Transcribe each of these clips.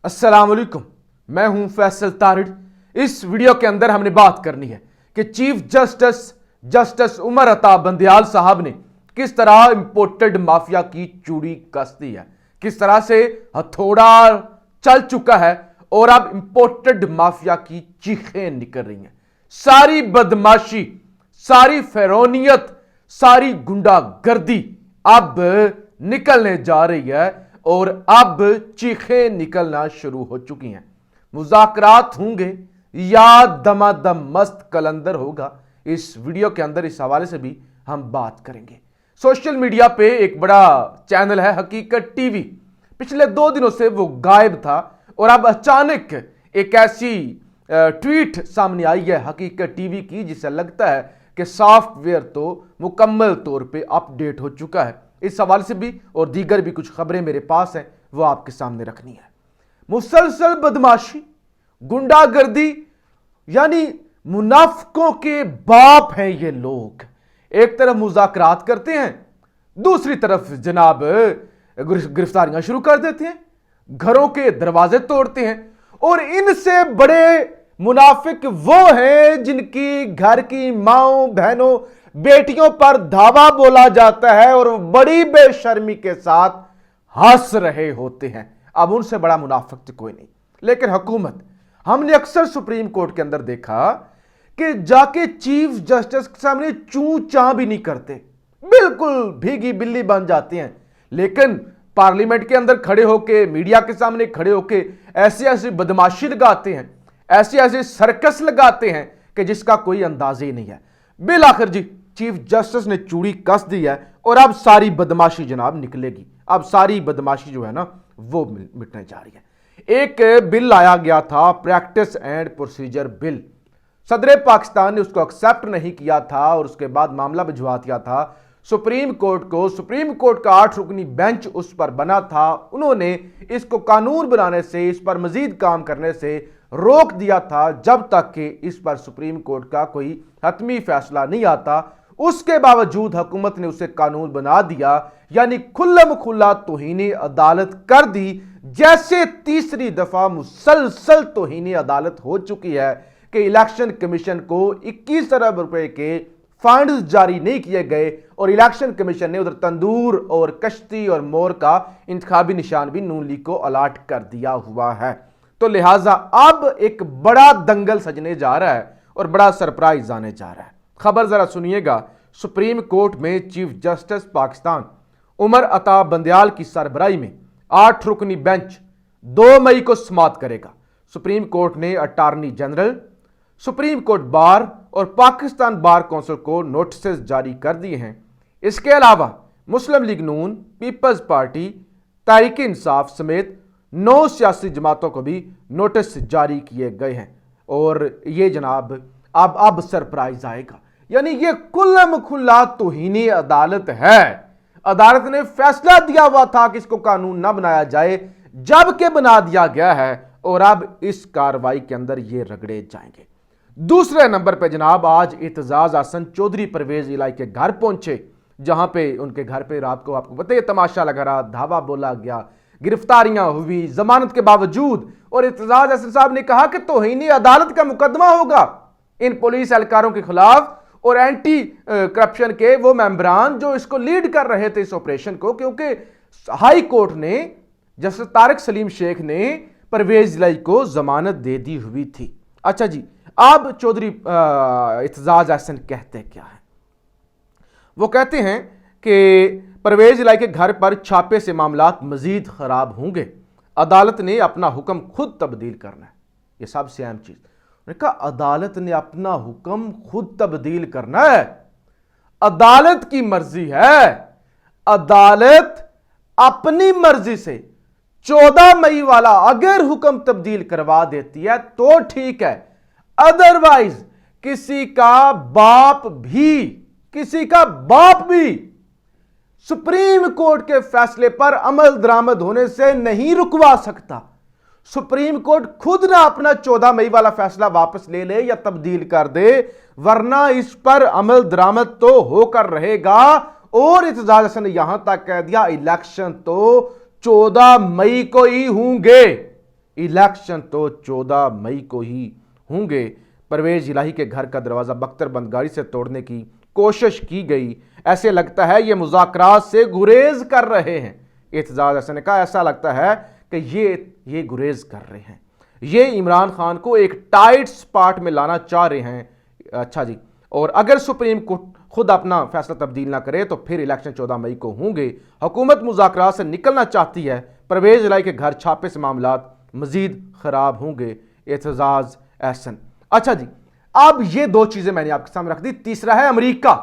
अस्सलाम वालेकुम, मैं हूं फैसल तारिड़। इस वीडियो के अंदर हमने बात करनी है कि चीफ जस्टिस उमर अता बंदयाल साहब ने किस तरह इंपोर्टेड माफिया की चूड़ी कस दी है, किस तरह से हथौड़ा चल चुका है और अब इंपोर्टेड माफिया की चीखें निकल रही हैं। सारी बदमाशी, सारी फेरोनियत, सारी गुंडागर्दी अब निकलने जा रही है और अब चीखें निकलना शुरू हो चुकी हैं। मुज़ाकरात होंगे या दमादम मस्त कलंदर होगा, इस वीडियो के अंदर इस हवाले से भी हम बात करेंगे। सोशल मीडिया पे एक बड़ा चैनल है हकीकत टीवी, पिछले 2 दिनों से वो गायब था और अब अचानक एक ऐसी ट्वीट सामने आई है हकीकत टीवी की जिससे लगता है कि सॉफ्टवेयर तो मुकम्मल तौर पे अपडेट हो चुका है। इस हवाले से भी और दीगर भी कुछ खबरें मेरे पास हैं, वो आपके सामने रखनी है। मुसलसल बदमाशी, गुंडागर्दी, यानी मुनाफिकों के बाप हैं ये लोग। एक तरफ मुज़ाकरात करते हैं, दूसरी तरफ जनाब गिरफ्तारियां शुरू कर देते हैं, घरों के दरवाजे तोड़ते हैं। और इनसे बड़े मुनाफिक वो हैं जिनकी घर की माओं, बहनों, बेटियों पर धावा बोला जाता है और बड़ी बेशर्मी के साथ हंस रहे होते हैं। अब उनसे बड़ा मुनाफिक तो कोई नहीं। लेकिन हुकूमत, हमने अक्सर सुप्रीम कोर्ट के अंदर देखा कि जाके चीफ जस्टिस के सामने चूं चां भी नहीं करते, बिल्कुल भीगी बिल्ली बन जाते हैं। लेकिन पार्लियामेंट के अंदर खड़े होके, मीडिया के सामने खड़े होके ऐसी ऐसी बदमाशी लगाते हैं, ऐसी ऐसी सर्कस लगाते हैं कि जिसका कोई अंदाज ही नहीं है। बिल आखिर जी चीफ जस्टिस ने चूड़ी कस दी है और अब सारी बदमाशी जनाब निकलेगी। अब सारी बदमाशी जो है ना वो मिटने जा रही है। एक बिल लाया गया था, प्रैक्टिस एंड प्रोसीजर बिल। सदर पाकिस्तान ने उसको एक्सेप्ट नहीं किया था और उसके बाद मामला भिजवा दिया था सुप्रीम कोर्ट को। सुप्रीम कोर्ट का 8 रुकनी बेंच उस पर बना था। उन्होंने इसको कानून बनाने से, इस पर मजीद काम करने से रोक दिया था जब तक कि इस पर सुप्रीम कोर्ट का कोई हतमी फैसला नहीं आता। उसके बावजूद हुकूमत ने उसे कानून बना दिया, यानी खुल्लम खुल्ला तौहीन अदालत कर दी। जैसे तीसरी दफा मुसलसल तौहीन अदालत हो चुकी है कि इलेक्शन कमीशन को 21 अरब रुपए के फंड जारी नहीं किए गए और इलेक्शन कमीशन ने उधर तंदूर और कश्ती और मोर का इंतखाबी निशान भी नून लीग को अलाट कर दिया हुआ है। तो लिहाजा अब एक बड़ा दंगल सजने जा रहा है और बड़ा सरप्राइज आने जा रहा है। खबर जरा सुनिएगा। सुप्रीम कोर्ट में चीफ जस्टिस पाकिस्तान उमर अता बंदयाल की सरबराही में 8 रुकनी बेंच 2 मई को समाअत करेगा। सुप्रीम कोर्ट ने attorney general, supreme court bar और पाकिस्तान बार काउंसिल को नोटिस जारी कर दिए हैं। इसके अलावा मुस्लिम लीग नून, पीपल्स पार्टी, तहरीक इंसाफ समेत 9 सियासी जमातों को भी नोटिस जारी किए गए हैं। और ये जनाब अब सरप्राइज आएगा, यानी ये कुल्लम खुल्ला तौहीनी अदालत है। अदालत ने फैसला दिया हुआ था कि इसको कानून ना बनाया जाए, जबकि बना दिया गया है और अब इस कार्रवाई के अंदर ये रगड़े जाएंगे। दूसरे नंबर पे जनाब आज एतजाज हसन चौधरी परवेज इलाही के घर पहुंचे, जहां पे उनके घर पे रात को आपको पता है तमाशा लगा रहा, धावा बोला गया, गिरफ्तारियां हुई जमानत के बावजूद। और एतजाज हसन साहब ने कहा कि तौहीनी अदालत का मुकदमा होगा इन पुलिस एहलकारों के खिलाफ और एंटी करप्शन के वो मेंबरान जो इसको लीड कर रहे थे इस ऑपरेशन को, क्योंकि हाई कोर्ट ने जस्टिस तारिक सलीम शेख ने परवेज इलाही को जमानत दे दी हुई थी। अच्छा जी, अब चौधरी एतजाज हसन कहते क्या है? वो कहते हैं कि परवेज इलाही के घर पर छापे से मामलात मजीद खराब होंगे, अदालत ने अपना हुक्म खुद तब्दील करना है। ये सबसे अहम चीज कहा, अदालत ने अपना हुक्म खुद तब्दील करना है। अदालत की मर्जी है, अदालत अपनी मर्जी से 14 मई वाला अगर हुक्म तब्दील करवा देती है तो ठीक है, अदरवाइज किसी का बाप भी सुप्रीम कोर्ट के फैसले पर अमल दरामद होने से नहीं रुकवा सकता। सुप्रीम कोर्ट खुद ना अपना 14 मई वाला फैसला वापस ले ले या तब्दील कर दे, वरना इस पर अमल दरामद तो होकर रहेगा। और एतजाज हसन ने यहां तक कह दिया इलेक्शन तो 14 मई को ही होंगे। इलेक्शन तो 14 मई को ही होंगे। परवेज इलाही के घर का दरवाज़ा बख्तरबंद गाड़ी से तोड़ने की कोशिश की गई, ऐसे लगता है ये मुज़ाकरात से गुरेज कर रहे हैं। एतजाज़ हसन ने कहा ऐसा लगता है कि ये गुरेज कर रहे हैं, ये इमरान खान को एक टाइट स्पॉट में लाना चाह रहे हैं। अच्छा जी, और अगर सुप्रीम कोर्ट खुद अपना फैसला तब्दील ना करे तो फिर इलेक्शन 14 मई को होंगे। हुकूमत मुज़ाकरात से निकलना चाहती है, परवेज इलाही के घर छापे से मामलात मजीद खराब होंगे। एतजाज़ एहसन। अच्छा जी, अब ये दो चीजें मैंने आपके सामने रख दी। तीसरा है अमेरिका।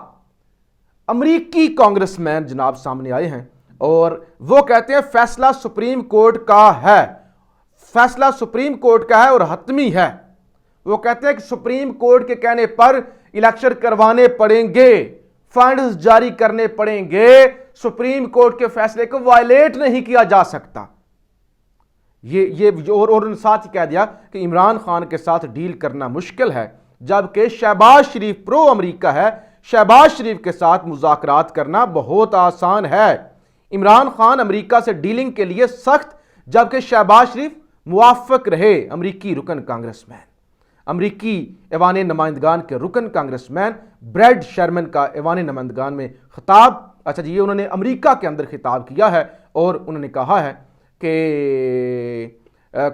अमेरिकी कांग्रेसमैन जनाब सामने आए हैं और वो कहते हैं फैसला सुप्रीम कोर्ट का है, फैसला सुप्रीम कोर्ट का है और हतमी है। वो कहते हैं कि सुप्रीम कोर्ट के कहने पर इलेक्शन करवाने पड़ेंगे, फंड्स जारी करने पड़ेंगे, सुप्रीम कोर्ट के फैसले को वायलेट नहीं किया जा सकता। ये और साथ ही कह दिया कि इमरान खान के साथ डील करना मुश्किल है, जबकि शहबाज शरीफ प्रो अमेरिका है, शहबाज शरीफ के साथ मुज़ाकरात करना बहुत आसान है। इमरान खान अमेरिका से डीलिंग के लिए सख्त, जबकि शहबाज शरीफ मुवाफिक रहे। अमेरिकी रुकन कांग्रेसमैन, अमेरिकी ऐवान नुमाइंदगान के रुकन कांग्रेसमैन ब्रैड शर्मन का ऐवान नुमाइंदगान में खिताब। अच्छा जी, ये उन्होंने अमेरिका के अंदर खिताब किया है और उन्होंने कहा है कि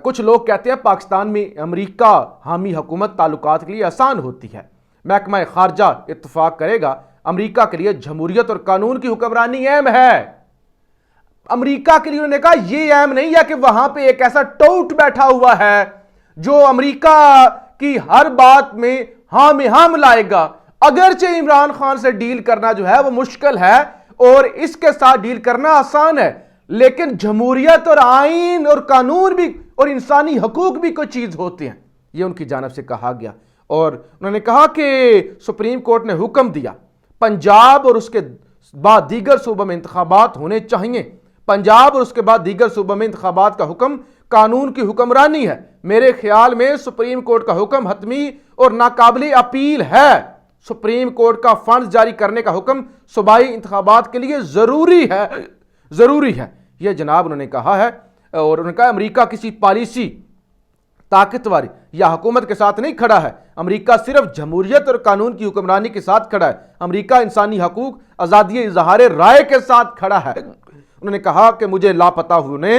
कुछ लोग कहते हैं पाकिस्तान में अमेरिका हामी हुकूमत ताल्लुकात के लिए आसान होती है, महकमा खारजा इत्तफाक करेगा, अमेरिका के लिए जमहूरियत और कानून की हुक्मरानी अहम है। अमेरिका के लिए उन्होंने कहा यह अहम नहीं है कि वहां पे एक ऐसा टोट बैठा हुआ है जो अमेरिका की हर बात में हाँ में हाँ मिलाएगा। अगरचे इमरान खान से डील करना जो है वो मुश्किल है और इसके साथ डील करना आसान है, लेकिन जमहूरियत और आइन और कानून भी और इंसानी हकूक भी कोई चीज होते हैं, ये उनकी जानिब से कहा गया। और उन्होंने कहा कि सुप्रीम कोर्ट ने हुक्म दिया पंजाब और उसके बाद दीगर सूबों में इंतखाबात होने चाहिए, पंजाब और उसके बाद दीगर सूबों में इंतखाबात का हुक्म कानून की हुक्मरानी है। मेरे ख्याल में सुप्रीम कोर्ट का हुक्म हतमी और नाकाबिल अपील है। सुप्रीम कोर्ट का फंड जारी करने का हुक्म सूबाई इंतखाबात के लिए जरूरी है, यह जनाब उन्होंने कहा है। और उन्होंने कहा अमेरिका किसी पॉलिसी ताकतवर या हुकूमत के साथ नहीं खड़ा है, अमेरिका सिर्फ जमहूरियत और कानून की हुक्मरानी के साथ खड़ा है, अमेरिका इंसानी हकूक आज़ादी इजहार राय के साथ खड़ा है। उन्होंने कहा कि मुझे लापता होने,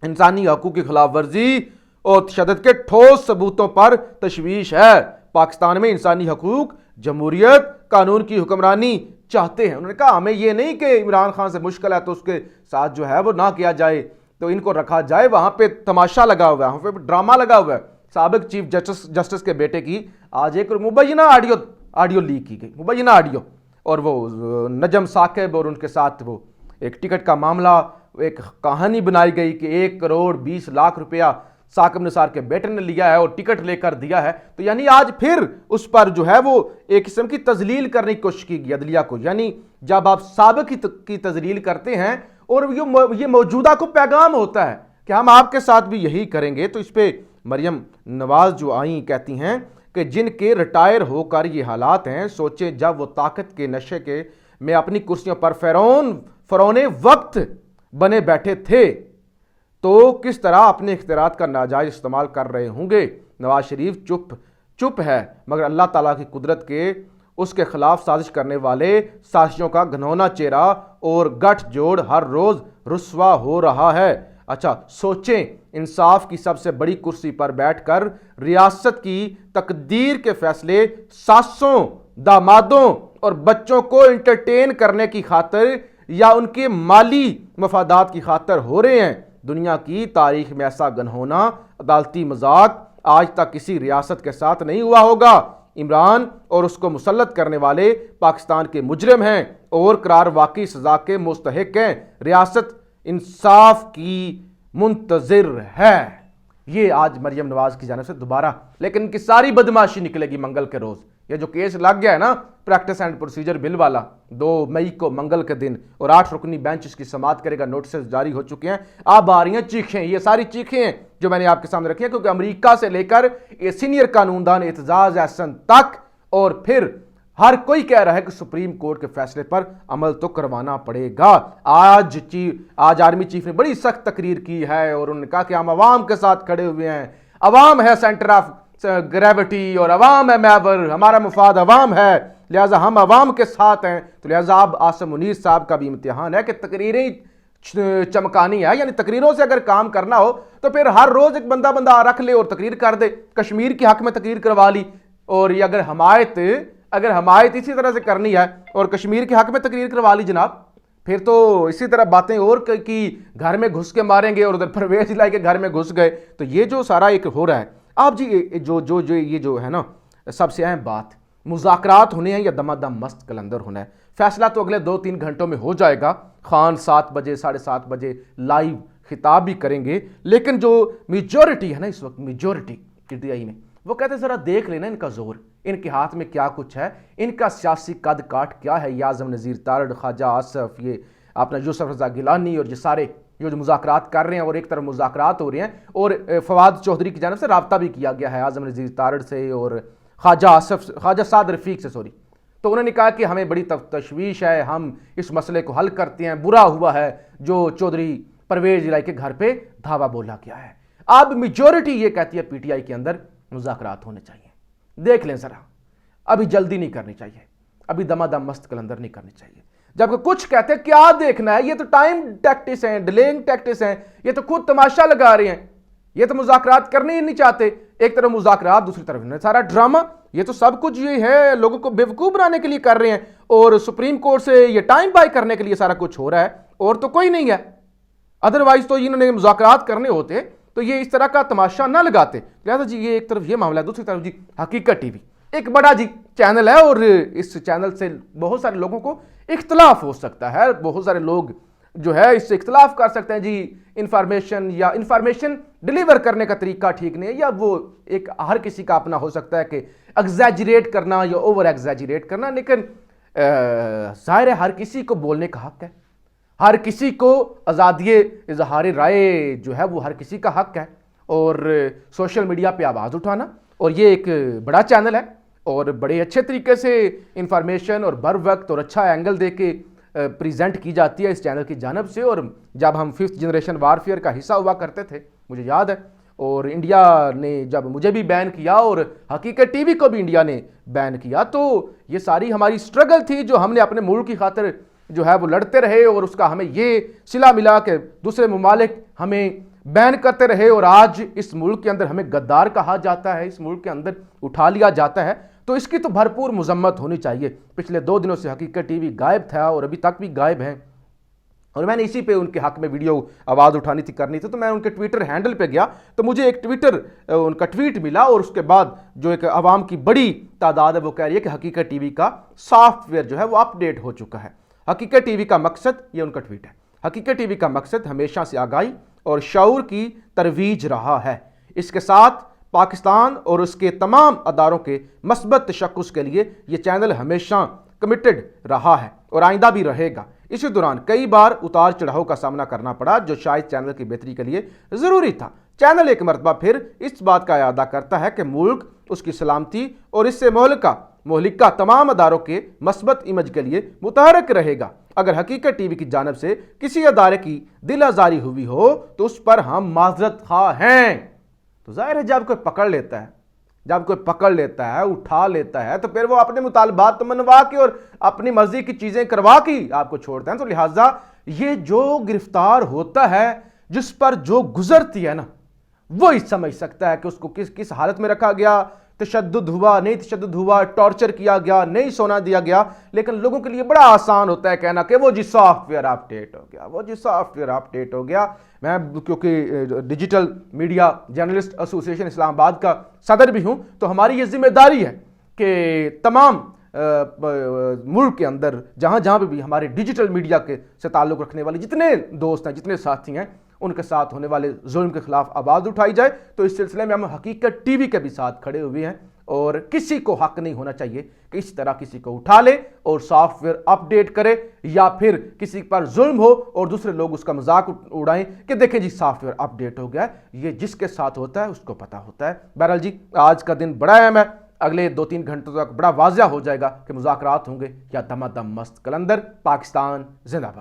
इंसानी हकूक की खिलाफ वर्जी और तशद्दुद के ठोस सबूतों पर तशवीश है। पाकिस्तान में इंसानी हकूक, जमहूरियत, कानून की हुक्मरानी चाहते हैं। उन्होंने कहा हमें यह नहीं कि इमरान खान से मुश्किल है तो उसके साथ जो है वो ना किया जाए, तो इनको रखा जाए। वहां पे तमाशा लगा हुआ है, वहां पे ड्रामा लगा हुआ है। साबिक चीफ जस्टिस के बेटे की आज एक मुबैना ऑडियो लीक की गई, मुबैना ऑडियो, और वो नजम साकिब और उनके साथ वो एक टिकट का मामला, एक कहानी बनाई गई कि 1 करोड़ 20 लाख रुपया साकिब निसार के बेटे ने लिया है और टिकट लेकर दिया है। तो यानी आज फिर उस पर जो है वो एक किस्म की तजलील करने की कोशिश की गई अदलिया को। यानी जब आप साबिक की तजलील करते हैं और ये मौजूदा को पैगाम होता है कि हम आपके साथ भी यही करेंगे। तो इस पर मरियम नवाज जो आई कहती हैं कि जिनके रिटायर होकर ये हालात हैं, सोचे जब वो ताकत के नशे के में अपनी कुर्सियों पर फरौने वक्त बने बैठे थे तो किस तरह अपने इख्तियारात का नाजायज इस्तेमाल कर रहे होंगे। नवाज शरीफ चुप है, मगर अल्लाह ताला की कुदरत के उसके खिलाफ साजिश करने वाले साजिशों का घनौना चेहरा और गठजोड़ हर रोज रुस्वा हो रहा है। अच्छा सोचें, इंसाफ की सबसे बड़ी कुर्सी पर बैठकर रियासत की तकदीर के फैसले सासों, दामादों और बच्चों को एंटरटेन करने की खातिर या उनके माली मफादात की खातिर हो रहे हैं। दुनिया की तारीख में ऐसा गनहोना अदालती मजाक आज तक किसी रियासत के साथ नहीं हुआ होगा। इमरान और उसको मुसल्लत करने वाले पाकिस्तान के मुजरिम हैं और करार वाकई सजा के मुस्तहिक हैं। रियासत इंसाफ की मुंतजिर है। ये आज मरियम नवाज की जानिब से दोबारा, लेकिन इनकी सारी बदमाशी निकलेगी मंगल के रोज। ये जो केस लग गया है ना प्रैक्टिस एंड प्रोसीजर बिल वाला, 2 मई को मंगल के दिन, और 8 रुकनी बेंच इसकी समाअत करेगा, नोटिस जारी हो चुके हैं। अब आ रही हैं चीखें, ये सारी चीखें हैं जो मैंने आपके सामने रखी है, क्योंकि अमेरिका से लेकर सीनियर कानूनदान एतजाज एहसन तक और फिर ہر کوئی کہہ رہا ہے کہ سپریم کورٹ کے فیصلے پر عمل تو کروانا پڑے گا۔ آج آرمی چیف نے بڑی سخت تقریر کی ہے اور انہوں نے کہا کہ ہم عوام کے ساتھ کھڑے ہوئے ہیں، عوام ہے سینٹر آف گریوٹی اور عوام ہے محور، ہمارا مفاد عوام ہے، لہٰذا ہم عوام کے ساتھ ہیں۔ تو لہٰذا اب عاصم منیر صاحب کا بھی امتحان ہے کہ تقریریں چمکانی ہے، یعنی تقریروں سے اگر کام کرنا ہو تو پھر ہر روز ایک بندہ رکھ لے اور تقریر کر دے، کشمیر کے حق میں تقریر کروا لی، اور یہ اگر حمایت اسی طرح سے کرنی ہے اور کشمیر کے حق میں تقریر کروا لی جناب، پھر تو اسی طرح باتیں اور کی گھر میں گھس کے ماریں گے اور ادھر پرویز الہی کے گھر میں گھس گئے، تو یہ جو سارا ایک ہو رہا ہے آپ جی یہ جو ہے نا سب سے اہم بات، مذاکرات ہونے ہیں یا دما دم مست کلندر ہونا ہے؟ فیصلہ تو اگلے 2-3 گھنٹوں میں ہو جائے گا، خان 7 بجے 7:30 بجے لائیو خطاب بھی کریں گے، لیکن جو میجورٹی ہے نا اس وقت، میجورٹی PTI میں، وہ کہتے ہیں ذرا دیکھ لینا ان کا زور، ان کے ہاتھ میں کیا کچھ ہے، ان کا سیاسی قد کاٹ کیا ہے، یہ اعظم نذیر تارڑ، خواجہ آصف، یہ اپنا یوسف رضا گیلانی اور یہ سارے جو مذاکرات کر رہے ہیں، اور ایک طرف مذاکرات ہو رہے ہیں اور فواد چودھری کی جانب سے رابطہ بھی کیا گیا ہے اعظم نذیر تارڑ سے اور خواجہ سعد رفیق سے، تو انہوں نے کہا کہ ہمیں بڑی تشویش ہے، ہم اس مسئلے کو حل کرتے ہیں، برا ہوا ہے جو چودھری پرویز الہی کے گھر پہ دھاوا بولا گیا ہے۔ اب میجورٹی یہ کہتی ہے PTI کے اندر مذاکرات ہونے چاہیے، دیکھ لیں ذرا، ابھی جلدی نہیں کرنی چاہیے، ابھی دما دم مست کلندر نہیں کرنی چاہیے، جبکہ کچھ کہتے ہیں کیا دیکھنا ہے، یہ تو ٹائم ٹیکٹس ہیں، ڈیلینگ ٹیکٹس ہیں، یہ تو خود تماشا لگا رہے ہیں، یہ تو مذاکرات کرنے ہی نہیں چاہتے، ایک طرف مذاکرات دوسری طرف سارا ڈرامہ، یہ تو سب کچھ یہ ہے لوگوں کو بیوقوف بنانے کے لیے کر رہے ہیں، اور سپریم کورٹ سے یہ ٹائم بائی کرنے کے لیے سارا کچھ ہو رہا ہے، اور تو کوئی نہیں ہے، ادروائز تو انہوں نے مذاکرات کرنے ہوتے تو یہ اس طرح کا تماشا نہ لگاتے۔ لہذا جی یہ ایک طرف یہ معاملہ ہے، دوسری طرف جی حقیقت TV ایک بڑا جی چینل ہے، اور اس چینل سے بہت سارے لوگوں کو اختلاف ہو سکتا ہے، بہت سارے لوگ جو ہے اس سے اختلاف کر سکتے ہیں جی، انفارمیشن ڈیلیور کرنے کا طریقہ ٹھیک نہیں ہے، یا وہ ایک ہر کسی کا اپنا ہو سکتا ہے کہ ایگزیجریٹ کرنا یا اوور ایگزیجریٹ کرنا، لیکن ظاہر ہے ہر کسی کو بولنے کا حق ہے، ہر کسی کو آزادی اظہار رائے جو ہے وہ ہر کسی کا حق ہے، اور سوشل میڈیا پہ آواز اٹھانا، اور یہ ایک بڑا چینل ہے اور بڑے اچھے طریقے سے انفارمیشن اور بر وقت اور اچھا اینگل دے کے پریزنٹ کی جاتی ہے اس چینل کی جانب سے۔ اور جب ہم 5th جنریشن وارفیئر کا حصہ ہوا کرتے تھے مجھے یاد ہے، اور انڈیا نے جب مجھے بھی بین کیا اور حقیقت TV کو بھی انڈیا نے بین کیا، تو یہ ساری ہماری سٹرگل تھی جو ہم نے اپنے ملک کی خاطر جو ہے وہ لڑتے رہے، اور اس کا ہمیں یہ صلہ ملا کہ دوسرے ممالک ہمیں بین کرتے رہے، اور آج اس ملک کے اندر ہمیں غدار کہا جاتا ہے، اس ملک کے اندر اٹھا لیا جاتا ہے، تو اس کی تو بھرپور مذمت ہونی چاہیے۔ پچھلے 2 دنوں سے حقیقت TV غائب تھا اور ابھی تک بھی غائب ہیں، اور میں نے اسی پہ ان کے حق میں ویڈیو آواز اٹھانی تھی، کرنی تھی، تو میں ان کے ٹویٹر ہینڈل پہ گیا تو مجھے ایک ان کا ٹویٹ ملا، اور اس کے بعد جو ایک عوام کی بڑی تعداد ہے وہ کہہ رہی ہے کہ حقیقت TV کا سافٹ ویئر جو ہے وہ اپ ڈیٹ ہو چکا ہے۔ حقیقت TV کا مقصد، یہ ان کا ٹویٹ ہے، حقیقت TV کا مقصد ہمیشہ سے آگاہی اور شعور کی ترویج رہا ہے، اس کے ساتھ پاکستان اور اس کے تمام اداروں کے مثبت تشخص کے لیے یہ چینل ہمیشہ کمیٹڈ رہا ہے اور آئندہ بھی رہے گا۔ اسی دوران کئی بار اتار چڑھاؤ کا سامنا کرنا پڑا جو شاید چینل کی بہتری کے لیے ضروری تھا۔ چینل ایک مرتبہ پھر اس بات کا اعادہ کرتا ہے کہ ملک، اس کی سلامتی اور اس سے مہلکہ تمام اداروں کے مثبت امیج کے لیے متحرک رہے گا۔ اگر حقیقت TV کی جانب سے کسی ادارے کی دل آزاری ہوئی ہو تو اس پر ہم معذرت خواہ ہیں۔ تو ظاہر ہے جب کوئی پکڑ لیتا ہے، اٹھا لیتا ہے، تو پھر وہ اپنے مطالبات منوا کے اور اپنی مرضی کی چیزیں کروا کے آپ کو چھوڑتے ہیں، تو لہٰذا یہ جو گرفتار ہوتا ہے، جس پر جو گزرتی ہے نا، وہی سمجھ سکتا ہے کہ اس کو کس حالت میں رکھا گیا، تشدد ہوا نہیں تشدد ہوا، ٹارچر کیا گیا نہیں سونا دیا گیا۔ لیکن لوگوں کے لیے بڑا آسان ہوتا ہے کہنا کہ وہ جی سافٹ ویئر اپ ڈیٹ ہو گیا، میں کیونکہ ڈیجیٹل میڈیا جرنلسٹ ایسوسی ایشن اسلام آباد کا صدر بھی ہوں، تو ہماری یہ ذمہ داری ہے کہ تمام ملک کے اندر جہاں پہ بھی ہمارے ڈیجیٹل میڈیا سے تعلق رکھنے والے جتنے دوست ہیں، جتنے ساتھی ہیں، ان کے ساتھ ہونے والے ظلم کے خلاف آواز اٹھائی جائے۔ تو اس سلسلے میں ہم حقیقت TV کے بھی ساتھ کھڑے ہوئے ہیں، اور کسی کو حق نہیں ہونا چاہیے کہ اس طرح کسی کو اٹھا لے اور سافٹ ویئر اپ ڈیٹ کرے، یا پھر کسی پر ظلم ہو اور دوسرے لوگ اس کا مذاق اڑائیں کہ دیکھیں جی سافٹ ویئر اپ ڈیٹ ہو گیا ہے۔ یہ جس کے ساتھ ہوتا ہے اس کو پتہ ہوتا ہے۔ بہرحال جی آج کا دن بڑا اہم ہے، اگلے 2-3 گھنٹوں تک بڑا واضح ہو جائے گا کہ مذاکرات ہوں گے یا دمادم مست۔ قلندر، پاکستان زندہ باد۔